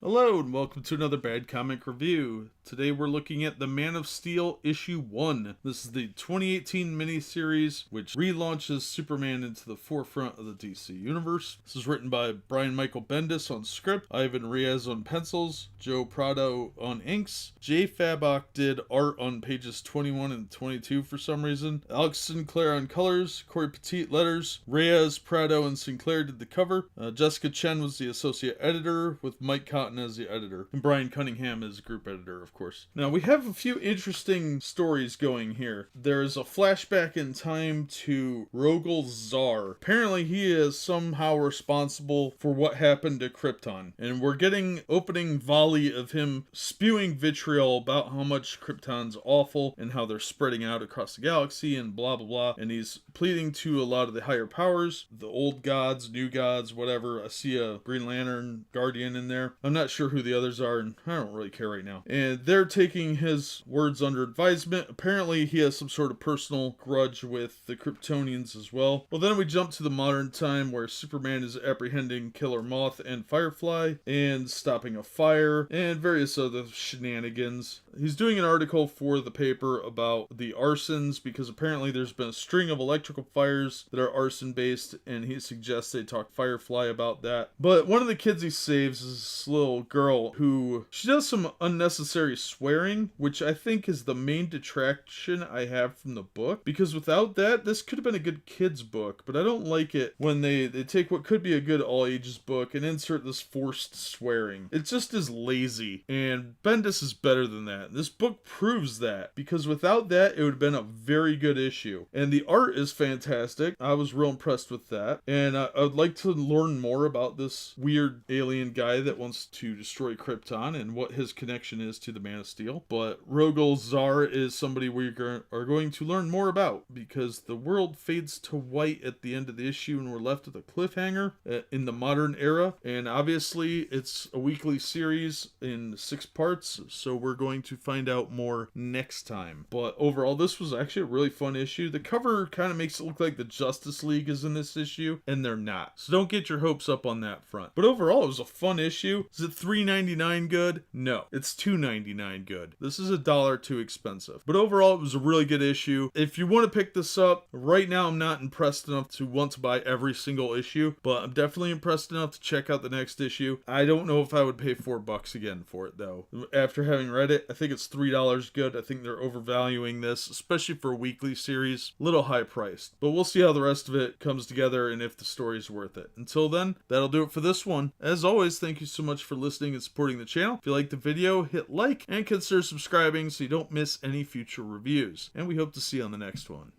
Hello and welcome to another Bad Comic Review. Today we're looking at the Man of Steel issue 1. This is the 2018 miniseries which relaunches Superman into the forefront of the DC universe. This is written by Brian Michael Bendis on script, Ivan Reyes on pencils, Joe Prado on inks. Jay Fabok did art on pages 21 and 22 for some reason. Alex Sinclair on colors, Corey Petit letters, Reyes, Prado, and Sinclair did the cover. Jessica Chen was the associate editor with Mike Cotton as the editor, and Brian Cunningham is group editor, of course. Now, we have a few interesting stories going here. There's a flashback in time to Rogol Zar. Apparently, he is somehow responsible for what happened to Krypton, and we're getting opening volley of him spewing vitriol about how much Krypton's awful and how they're spreading out across the galaxy and blah blah blah, and he's pleading to a lot of the higher powers, the old gods, new gods, whatever. I see a Green Lantern Guardian in there. I'm not sure who the others are, and I don't really care right now. And they're taking his words under advisement. Apparently, he has some sort of personal grudge with the Kryptonians as well. Well, then we jump to the modern time where Superman is apprehending Killer Moth and Firefly and stopping a fire and various other shenanigans. He's doing an article for the paper about the arsons because apparently there's been a string of electrical fires that are arson based, and he suggests they talk Firefly about that. But one of the kids he saves is this little girl who, she does some unnecessary swearing, which I think is the main detraction I have from the book, because without that, this could have been a good kid's book, but I don't like it when they take what could be a good all ages book and insert this forced swearing. It just is lazy, and Bendis is better than that. This book proves that, because without that, it would have been a very good issue. And the art is fantastic. I was real impressed with that, and I would like to learn more about this weird alien guy that wants to destroy Krypton and what his connection is to the Man of Steel. But Rogol Zar is somebody we are going to learn more about, because the world fades to white at the end of the issue and we're left with a cliffhanger in the modern era. And obviously it's a weekly series in 6 parts, so we're going to find out more next time. But overall, this was actually a really fun issue. The cover kind of makes it look like the Justice League is in this issue, and they're not. So don't get your hopes up on that front. But overall, it was a fun issue. Is it $3.99 good? No, it's $2.99 good. This is $1 too expensive. But overall, it was a really good issue. If you want to pick this up, right now I'm not impressed enough to want to buy every single issue, but I'm definitely impressed enough to check out the next issue. I don't know if I would pay $4 again for it though. After having read it, I think it's $3 good. I think they're overvaluing this, especially for a weekly series. A little high priced, but we'll see how the rest of it comes together and if the story's worth it. Until then, that'll do it for this one. As always, thank you so much for listening and supporting the channel. If you liked the video, hit like and consider subscribing so you don't miss any future reviews. And we hope to see you on the next one.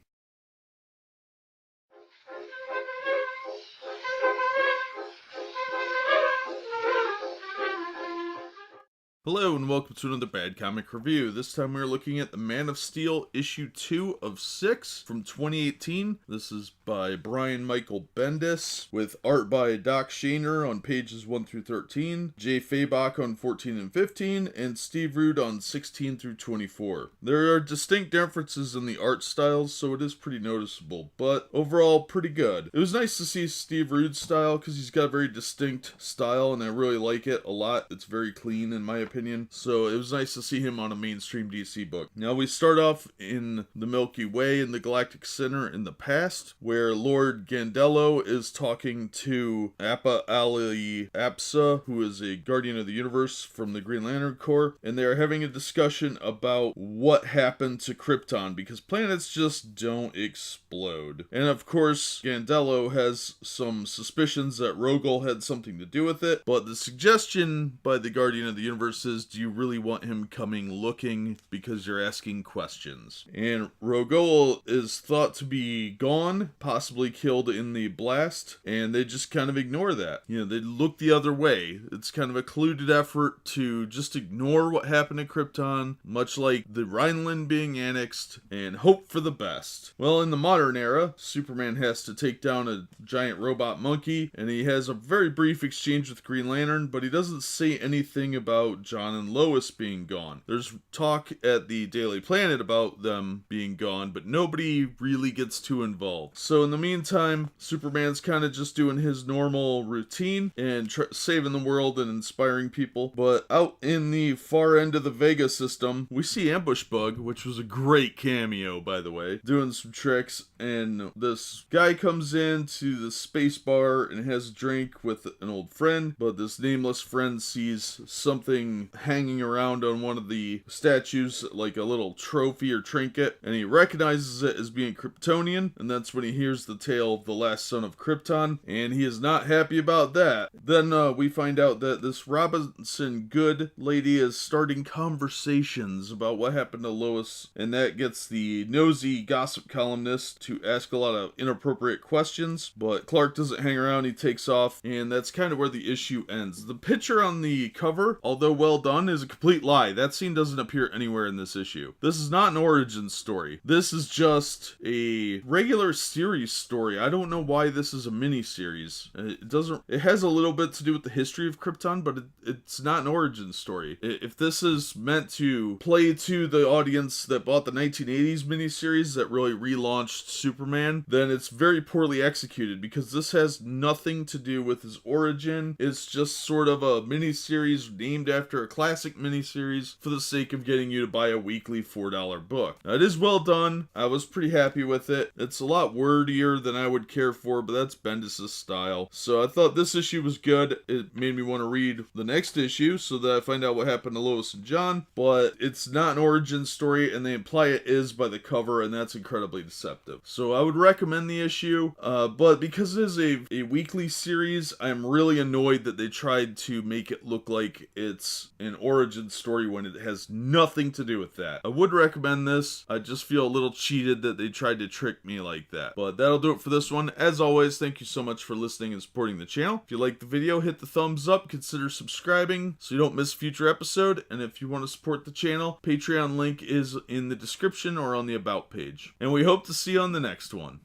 Hello and welcome to another Bad Comic Review. This time we're looking at the Man of Steel issue 2 of 6 from 2018. This is by Brian Michael Bendis with art by Doc Shaner on pages 1 through 13, Jay Fabok on 14 and 15, and Steve Rude on 16 through 24. There are distinct differences in the art styles, so it is pretty noticeable, but overall pretty good. It was nice to see Steve Rude's style because he's got a very distinct style and I really like it a lot. It's very clean in my opinion. So it was nice to see him on a mainstream DC book. Now we start off in the Milky Way in the Galactic Center in the past, where Lord Gandello is talking to Appa Ali Apsa, who is a Guardian of the Universe from the Green Lantern Corps, and they are having a discussion about what happened to Krypton, because planets just don't explode. And of course, Gandello has some suspicions that Rogol had something to do with it, but the suggestion by the Guardian of the Universe is, do you really want him coming looking because you're asking questions? And Rogol is thought to be gone, possibly killed in the blast, and they just kind of ignore that. You know, they look the other way. It's kind of a colluded effort to just ignore what happened to Krypton, much like the Rhineland being annexed, and hope for the best. Well, in the modern era, Superman has to take down a giant robot monkey, and he has a very brief exchange with Green Lantern, but he doesn't say anything about John and Lois being gone. There's talk at the Daily Planet about them being gone, but nobody really gets too involved. So in the meantime, Superman's kind of just doing his normal routine and saving the world and inspiring people. But out in the far end of the Vega system, we see Ambush Bug, which was a great cameo, by the way, doing some tricks. And this guy comes into the space bar and has a drink with an old friend, but this nameless friend sees something hanging around on one of the statues, like a little trophy or trinket, and he recognizes it as being Kryptonian, and that's when he hears the tale of the last son of Krypton, and he is not happy about that. Then we find out that this Robinson Good lady is starting conversations about what happened to Lois, and that gets the nosy gossip columnist to ask a lot of inappropriate questions, but Clark doesn't hang around, he takes off, and that's kind of where the issue ends. The picture on the cover, although well done, is a complete lie. That scene doesn't appear anywhere in this issue. This is not an origin story. This is just a regular series story. I don't know why this is a mini-series. It has a little bit to do with the history of Krypton, but it's not an origin story. If this is meant to play to the audience that bought the 1980s miniseries that really relaunched Superman, then it's very poorly executed, because this has nothing to do with his origin. It's just sort of a miniseries named after a classic miniseries for the sake of getting you to buy a weekly $4 book. Now, it is well done. I was pretty happy with it. It's a lot wordier than I would care for, but that's Bendis' style. So I thought this issue was good. It made me want to read the next issue so that I find out what happened to Lois and John, but it's not an origin story, and they imply it is by the cover, and that's incredibly deceptive. So I would recommend the issue, but because it is a weekly series, I'm really annoyed that they tried to make it look like it's an origin story when it has nothing to do with that. I would recommend this. I just feel a little cheated that they tried to trick me like that. But that'll do it for this one. As always, thank you so much for listening and supporting the channel. If you liked the video, hit the thumbs up, consider subscribing so you don't miss a future episode. And if you want to support the channel, Patreon link is in the description or on the About page. And we hope to see you on the next one.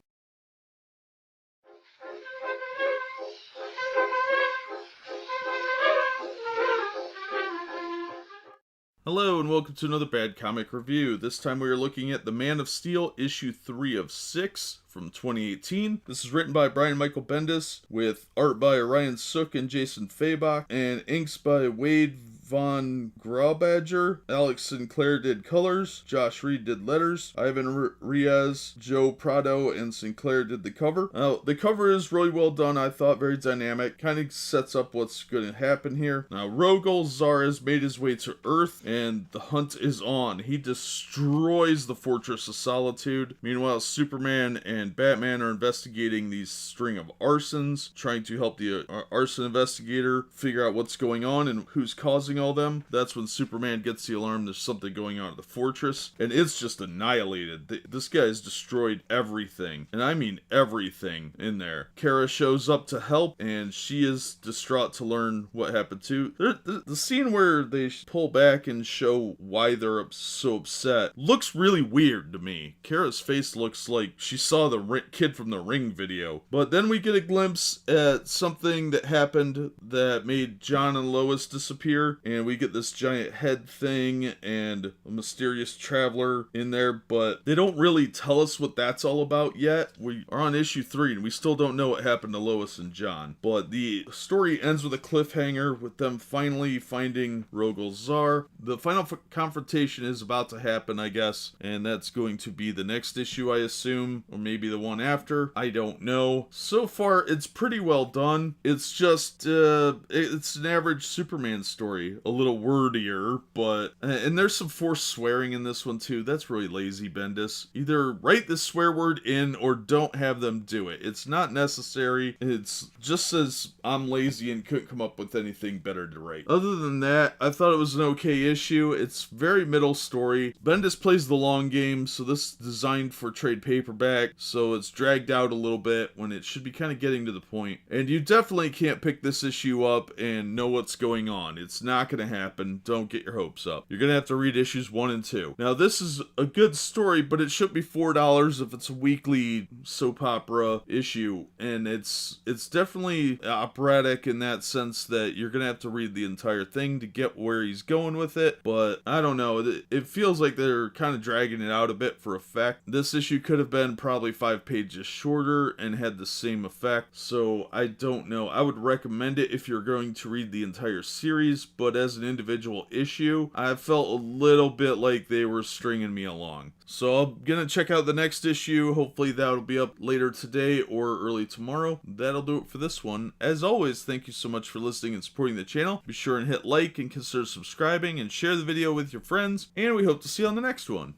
Hello and welcome to another Bad Comic Review. This time we are looking at The Man of Steel issue 3 of 6 from 2018. This is written by Brian Michael Bendis with art by Ryan Sook and Jason Fabach and inks by Wade Von Graubadger. Alex Sinclair did colors, Josh Reed did letters, Ivan Riaz, Joe Prado, and Sinclair did the cover. Now, the cover is really well done, I thought, very dynamic, kind of sets up what's going to happen here. Now, Rogol Zar has made his way to Earth, and the hunt is on. He destroys the Fortress of Solitude. Meanwhile, Superman and Batman are investigating these string of arsons, trying to help the arson investigator figure out what's going on and who's causing all them. That's when Superman gets the alarm there's something going on at the fortress, and it's just annihilated. This guy has destroyed everything, and I mean everything in there. Kara shows up to help, and she is distraught to learn what happened to the scene where they pull back and show why they're so upset looks really weird to me. Kara's face looks like she saw the Kid from the Ring video, but then we get a glimpse at something that happened that made John and Lois disappear, and we get this giant head thing and a mysterious traveler in there, but they don't really tell us what that's all about yet. We are on issue 3 and we still don't know what happened to Lois and John, but the story ends with a cliffhanger with them finally finding Rogol Zar. The final confrontation is about to happen, I guess, and that's going to be the next issue, I assume, or maybe the one after. I don't know. So far, it's pretty well done. It's just, it's an average Superman story. A little wordier, but and there's some forced swearing in this one too. That's really lazy, Bendis. Either write the swear word in or don't have them do it. It's not necessary. It's just says I'm lazy and couldn't come up with anything better to write. Other than that, I thought it was an okay issue. It's very middle story. Bendis plays the long game, so this is designed for trade paperback, so it's dragged out a little bit when it should be kind of getting to the point. And you definitely can't pick this issue up and know what's going on. It's not not going to happen. Don't get your hopes up. You're going to have to read issues 1 and 2. Now, this is a good story, but it should be $4 if it's a weekly soap opera issue, and it's definitely operatic in that sense that you're going to have to read the entire thing to get where he's going with it, but I don't know. It feels like they're kind of dragging it out a bit for effect. This issue could have been probably 5 pages shorter and had the same effect, so I don't know. I would recommend it if you're going to read the entire series, but as an individual issue, I felt a little bit like they were stringing me along. So I'm gonna check out the next issue. Hopefully that'll be up later today or early tomorrow. That'll do it for this one. As always, thank you so much for listening and supporting the channel. Be sure and hit like and consider subscribing and share the video with your friends, and we hope to see you on the next one.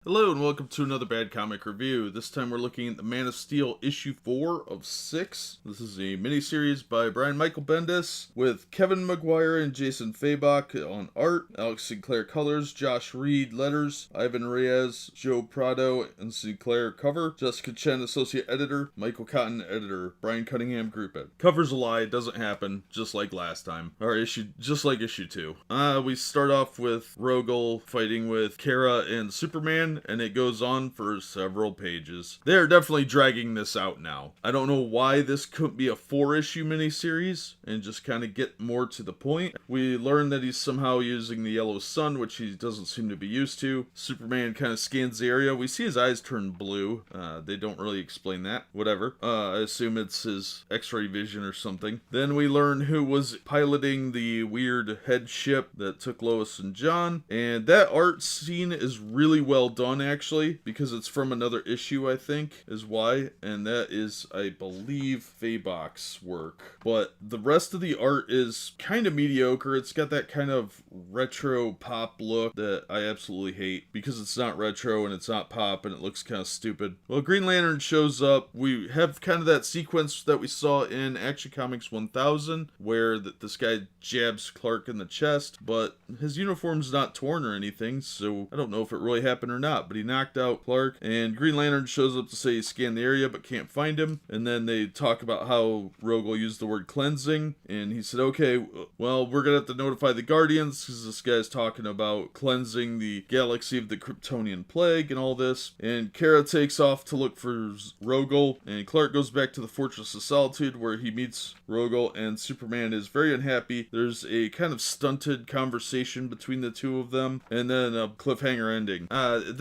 Hello and welcome to another Bad Comic Review. This time we're looking at the Man of Steel issue 4 of 6. This is a miniseries by Brian Michael Bendis with Kevin Maguire and Jason Fabok on art, Alex Sinclair colors, Josh Reed letters, Ivan Reyes, Joe Prado and Sinclair cover, Jessica Chen associate editor, Michael Cotton editor, Brian Cunningham group edit. Cover's a lie, it doesn't happen, just like last time. Or just like issue 2. We start off with Rogel fighting with Kara and Superman, and it goes on for several pages. They're definitely dragging this out now. I don't know why this couldn't be a 4-issue miniseries and just kind of get more to the point. We learn that he's somehow using the yellow sun, which he doesn't seem to be used to. Superman kind of scans the area. We see his eyes turn blue. They don't really explain that. Whatever. I assume it's his X-ray vision or something. Then we learn who was piloting the weird head ship that took Lois and John. And that art scene is really well done, actually, because it's from another issue, I think, is why, and that is, I believe, Fabok's work. But the rest of the art is kind of mediocre. It's got that kind of retro pop look that I absolutely hate, because it's not retro and it's not pop and it looks kind of stupid. Well, Green Lantern shows up. We have kind of that sequence that we saw in Action Comics 1000, where this guy jabs Clark in the chest, but his uniform's not torn or anything, so I don't know if it really happened or not. But he knocked out Clark, and Green Lantern shows up to say he scanned the area but can't find him. And then they talk about how Rogel used the word cleansing, and he said, okay, well, we're gonna have to notify the Guardians because this guy's talking about cleansing the galaxy of the Kryptonian plague and all this. And Kara takes off to look for Rogel, and Clark goes back to the Fortress of Solitude where he meets Rogel, and Superman is very unhappy. There's a kind of stunted conversation between the two of them, and then a cliffhanger ending.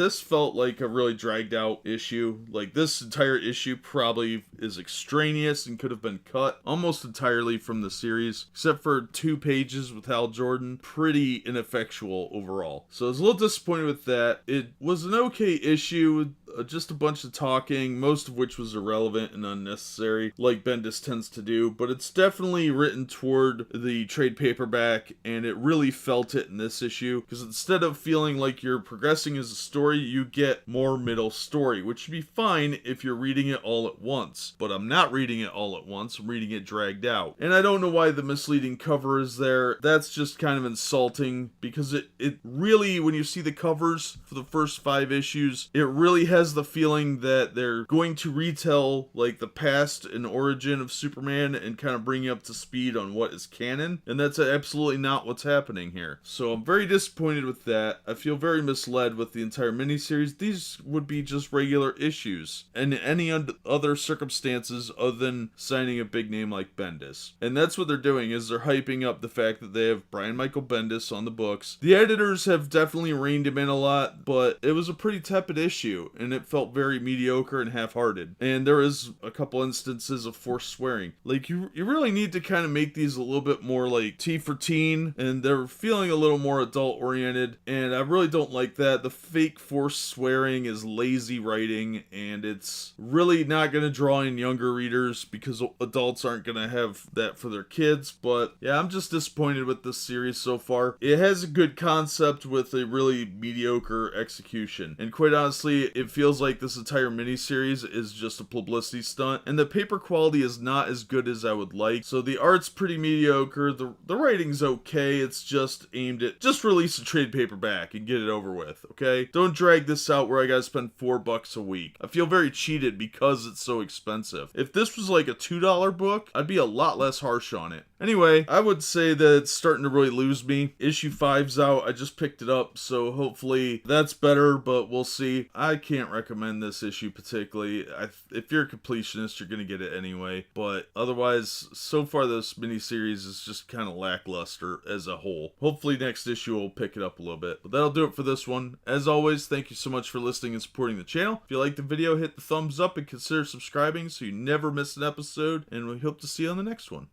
This felt like a really dragged out issue. Like, this entire issue probably is extraneous and could have been cut almost entirely from the series, except for 2 pages with Hal Jordan. Pretty ineffectual overall. So I was a little disappointed with that. It was an okay issue, just a bunch of talking, most of which was irrelevant and unnecessary, like Bendis tends to do, but it's definitely written toward the trade paperback, and it really felt it in this issue, because instead of feeling like you're progressing as a story, you get more middle story, which would be fine if you're reading it all at once, but I'm not reading it all at once, I'm reading it dragged out. And I don't know why the misleading cover is there. That's just kind of insulting, because it really, when you see the covers for the first 5 issues, it really has the feeling that they're going to retell like the past and origin of Superman and kind of bring you up to speed on what is canon, and that's absolutely not what's happening here. So I'm very disappointed with that. I feel very misled with the entire miniseries. These would be just regular issues and any other circumstances other than signing a big name like Bendis. And that's what they're doing, is they're hyping up the fact that they have Brian Michael Bendis on the books. The editors have definitely reined him in a lot, but it was a pretty tepid issue, and it felt very mediocre and half-hearted. And there is a couple instances of forced swearing. Like, you really need to kind of make these a little bit more like T for teen, and they're feeling a little more adult-oriented, and I really don't like that. The fake forced swearing is lazy writing, and it's really not going to draw in younger readers because adults aren't going to have that for their kids. But yeah, I'm just disappointed with this series so far. It has a good concept with a really mediocre execution, and quite honestly, it feels feels like this entire miniseries is just a publicity stunt, and the paper quality is not as good as I would like. So the art's pretty mediocre, the writing's okay, it's just aimed at just release a trade paperback and get it over with, okay? Don't drag this out where I gotta spend $4 a week. I feel very cheated because it's so expensive. If this was like a $2 book, I'd be a lot less harsh on it. Anyway, I would say that it's starting to really lose me. Issue 5's out, I just picked it up, so hopefully that's better, but we'll see. I can't recommend this issue particularly. If you're a completionist, you're gonna get it anyway, but otherwise, so far this miniseries is just kind of lackluster as a whole. Hopefully next issue will pick it up a little bit, but that'll do it for this one. As always, thank you so much for listening and supporting the channel. If you liked the video, hit the thumbs up and consider subscribing so you never miss an episode, and we hope to see you on the next one.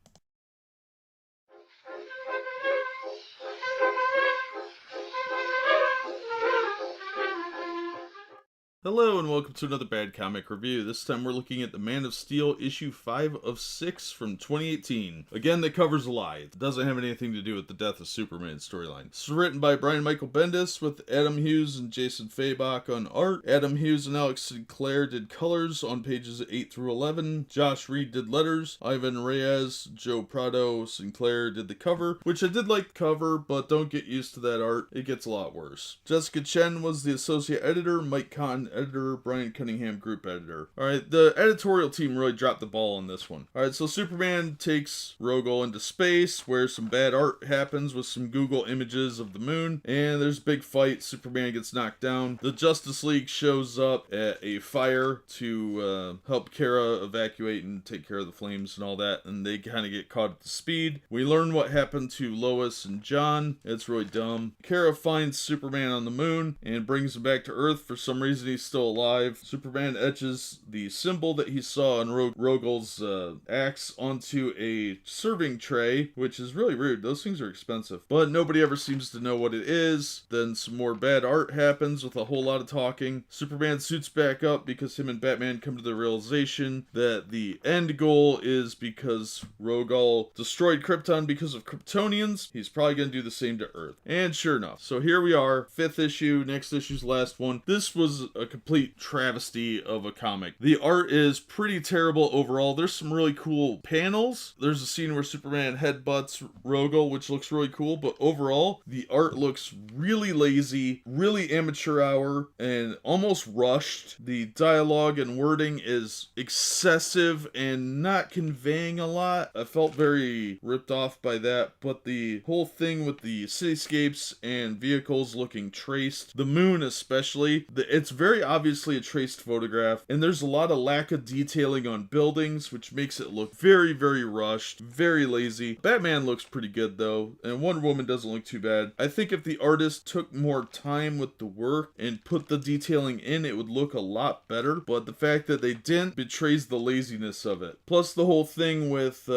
Hello and welcome to another Bad Comic Review. This time we're looking at the Man of Steel issue 5 of 6 from 2018. Again, the cover's a lie. It doesn't have anything to do with the Death of Superman storyline. It's written by Brian Michael Bendis with Adam Hughes and Jason Fabok on art. Adam Hughes and Alex Sinclair did colors on pages 8 through 11. Josh Reed did letters. Ivan Reyes, Joe Prado, Sinclair did the cover, which I did like the cover, but don't get used to that art. It gets a lot worse. Jessica Chen was the associate editor. Mike Cotton editor, Brian Cunningham group editor. Alright, the editorial team really dropped the ball on this one. Alright, so Superman takes Rogol into space where some bad art happens with some Google images of the moon, and there's a big fight. Superman gets knocked down. The Justice League shows up at a fire to help Kara evacuate and take care of the flames and all that, and they kind of get caught at the speed. We learn what happened to Lois and John. It's really dumb. Kara finds Superman on the moon and brings him back to Earth. For some reason he's still alive. Superman etches the symbol that he saw on Rogol's axe onto a serving tray, which is really rude. Those things are expensive. But nobody ever seems to know what it is. Then some more bad art happens with a whole lot of talking. Superman suits back up because him and Batman come to the realization that the end goal is because Rogol destroyed Krypton because of Kryptonians. He's probably going to do the same to Earth. And sure enough. So here we are. 5th issue. Next issue's last one. This was a complete travesty of a comic. The art is pretty terrible overall. There's some really cool panels. There's a scene where Superman headbutts Rogol, which looks really cool, but overall, the art looks really lazy, really amateur hour, and almost rushed. The dialogue and wording is excessive and not conveying a lot. I felt very ripped off by that, but the whole thing with the cityscapes and vehicles looking traced, the moon especially, it's very obviously a traced photograph, and there's a lot of lack of detailing on buildings, which makes it look very, very rushed, very lazy. Batman looks pretty good though, and Wonder Woman doesn't look too bad. I think if the artist took more time with the work and put the detailing in, it would look a lot better, but the fact that they didn't betrays the laziness of it. Plus the whole thing with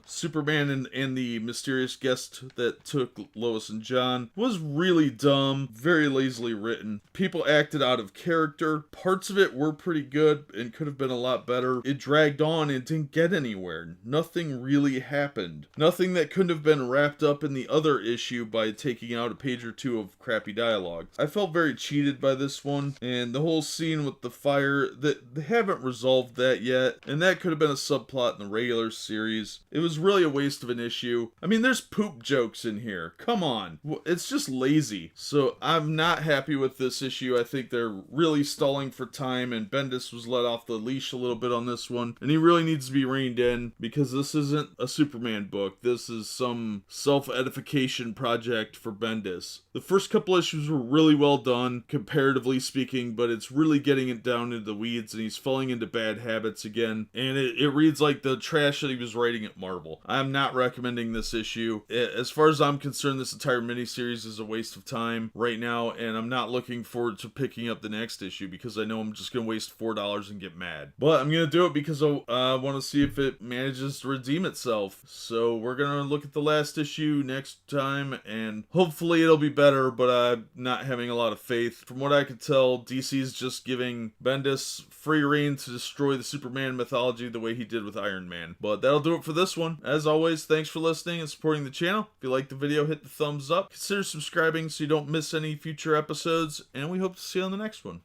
Superman and the mysterious guest that took Lois and John was really dumb, very lazily written. People acted out of character. Parts of it were pretty good and could have been a lot better. It dragged on and didn't get anywhere. Nothing really happened. Nothing that couldn't have been wrapped up in the other issue by taking out a page or two of crappy dialogue. I felt very cheated by this one, and the whole scene with the fire, that they haven't resolved that yet, and that could have been a subplot in the regular series. It was really a waste of an issue. I mean, there's poop jokes in here. Come on. It's just lazy. So I'm not happy with this issue. I think they're really stalling for time, and Bendis was let off the leash a little bit on this one, and he really needs to be reined in because this isn't a Superman book. This is some self-edification project for Bendis. The first couple issues were really well done, comparatively speaking, but it's really getting it down into the weeds, and he's falling into bad habits again, and it reads like the trash that he was writing at Marvel. I'm not recommending this issue. As far as I'm concerned, this entire miniseries is a waste of time right now, and I'm not looking forward to picking up the next issue because I know I'm just going to waste $4 and get mad. But I'm going to do it because I want to see if it manages to redeem itself. So we're going to look at the last issue next time, and hopefully it'll be better, but I'm not having a lot of faith. From what I could tell, DC's just giving Bendis free rein to destroy the Superman mythology the way he did with Iron Man. But that'll do it for this one. As always, thanks for listening and supporting the channel. If you liked the video, hit the thumbs up. Consider subscribing so you don't miss any future episodes, and we hope to see you on the next one.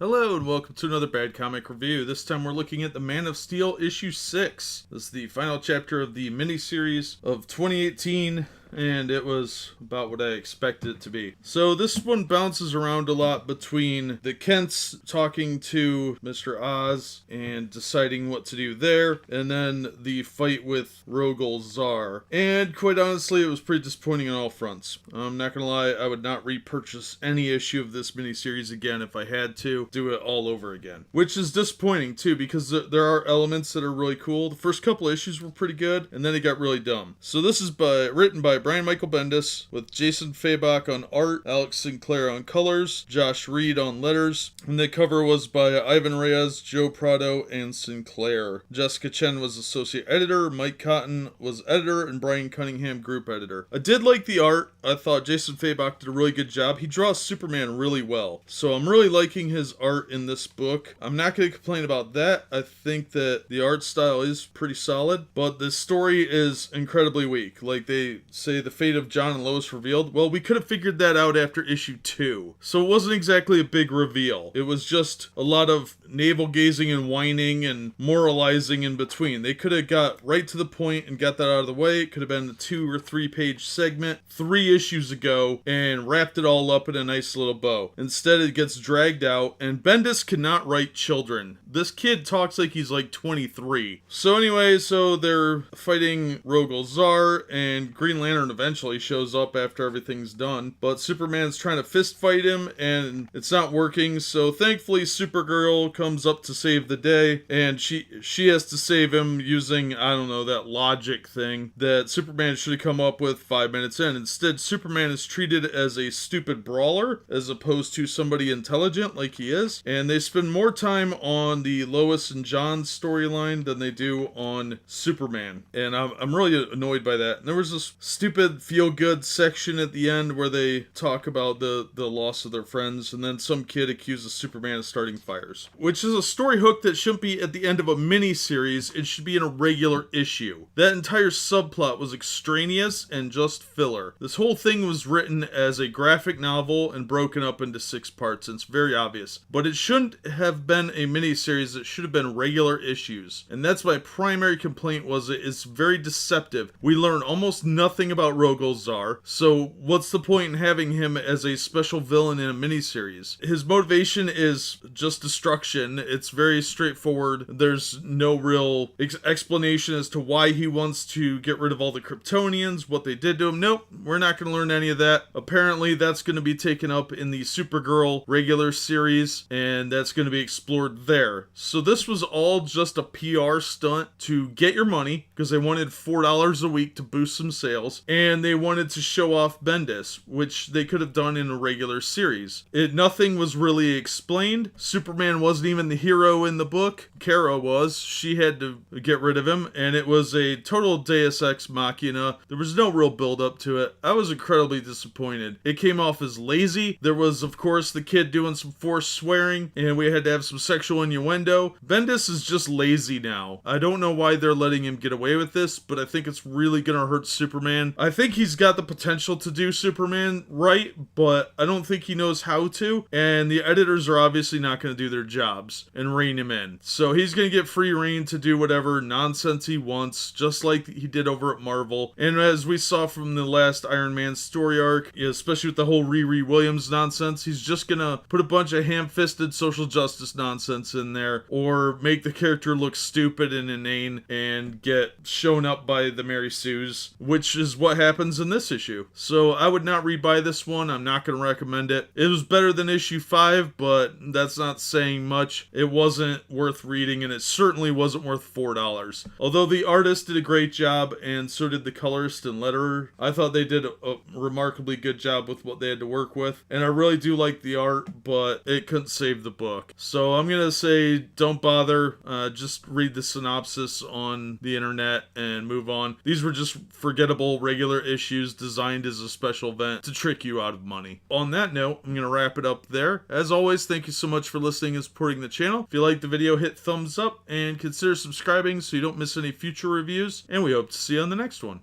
Hello and welcome to another Bad Comic Review. This time we're looking at the Man of Steel issue 6. This is the final chapter of the miniseries of 2018. And it was about what I expected it to be. So this one bounces around a lot between the Kents talking to Mr. Oz and deciding what to do there, and then the fight with Rogol Zar. And quite honestly, it was pretty disappointing on all fronts. I'm not gonna lie, I would not repurchase any issue of this miniseries again if I had to do it all over again. Which is disappointing too, because there are elements that are really cool. The first couple issues were pretty good, and then it got really dumb. So this is written by Brian Michael Bendis, with Jason Fabok on art, Alex Sinclair on colors, Josh Reed on letters, and the cover was by Ivan Reyes, Joe Prado, and Sinclair. Jessica Chen was associate editor, Mike Cotton was editor, and Brian Cunningham group editor. I did like the art. I thought Jason Fabok did a really good job. He draws Superman really well, so I'm really liking his art in this book. I'm not going to complain about that. I think that the art style is pretty solid, but the story is incredibly weak. Like they say, the fate of John and Lois revealed. Well, we could have figured that out after issue 2. So it wasn't exactly a big reveal. It was just a lot of navel-gazing and whining and moralizing in between. They could have got right to the point and got that out of the way. It could have been a 2 or 3 page segment 3 issues ago and wrapped it all up in a nice little bow. Instead, it gets dragged out, and Bendis cannot write children. This kid talks like he's like 23. So anyway, so they're fighting Rogol Zar, and Green Lantern eventually shows up after everything's done, but Superman's trying to fist fight him and it's not working, so thankfully Supergirl comes up to save the day, and she has to save him using, I don't know, that logic thing that Superman should have come up with 5 minutes in. Instead, Superman is treated as a stupid brawler as opposed to somebody intelligent like he is, and they spend more time on the Lois and John storyline than they do on Superman, and I'm really annoyed by that. And there was this stupid feel-good section at the end where they talk about the loss of their friends, and then some kid accuses Superman of starting fires, which is a story hook that shouldn't be at the end of a mini-series. It should be in a regular issue. That entire subplot was extraneous and just filler. This whole thing was written as a graphic novel and broken up into 6 parts, and it's very obvious. But it shouldn't have been a mini-series. It should have been regular issues. And that's my primary complaint, was it's very deceptive. We learn almost nothing about Rogol Zar, so what's the point in having him as a special villain in a miniseries? His motivation is just destruction. It's very straightforward. There's no real explanation as to why he wants to get rid of all the Kryptonians, what they did to him. Nope, we're not going to learn any of that. Apparently that's going to be taken up in the Supergirl regular series, and that's going to be explored there. So this was all just a PR stunt to get your money, because they wanted $4 a week to boost some sales, and they wanted to show off Bendis, which they could have done in a regular series. Nothing was really explained. Superman wasn't even the hero in the book. Kara was. She had to get rid of him, and it was a total Deus Ex Machina. There was no real build up to it. I was incredibly disappointed. It came off as lazy. There was, of course, the kid doing some forced swearing, and we had to have some sexual innuendo. Bendis is just lazy now. I don't know why they're letting him get away with this, but I think it's really gonna hurt Superman. I think he's got the potential to do Superman right, but I don't think he knows how to, and the editors are obviously not going to do their jobs and rein him in. So he's going to get free rein to do whatever nonsense he wants, just like he did over at Marvel. And as we saw from the last Iron Man story arc, especially with the whole Riri Williams nonsense, he's just going to put a bunch of ham-fisted social justice nonsense in there, or make the character look stupid and inane and get shown up by the Mary Sues, which is what happens in this issue. So I would not rebuy this one. I'm not going to recommend it. It was better than issue 5, but that's not saying much. It wasn't worth reading, and it certainly wasn't worth $4. Although the artist did a great job, and so did the colorist and letterer. I thought they did a remarkably good job with what they had to work with, and I really do like the art, but it couldn't save the book. So I'm going to say don't bother. Just read the synopsis on the internet and move on. These were just forgettable regular issues designed as a special event to trick you out of money. On that note, I'm going to wrap it up there. As always, thank you so much for listening and supporting the channel. If you liked the video, hit thumbs up and consider subscribing so you don't miss any future reviews, and we hope to see you on the next one.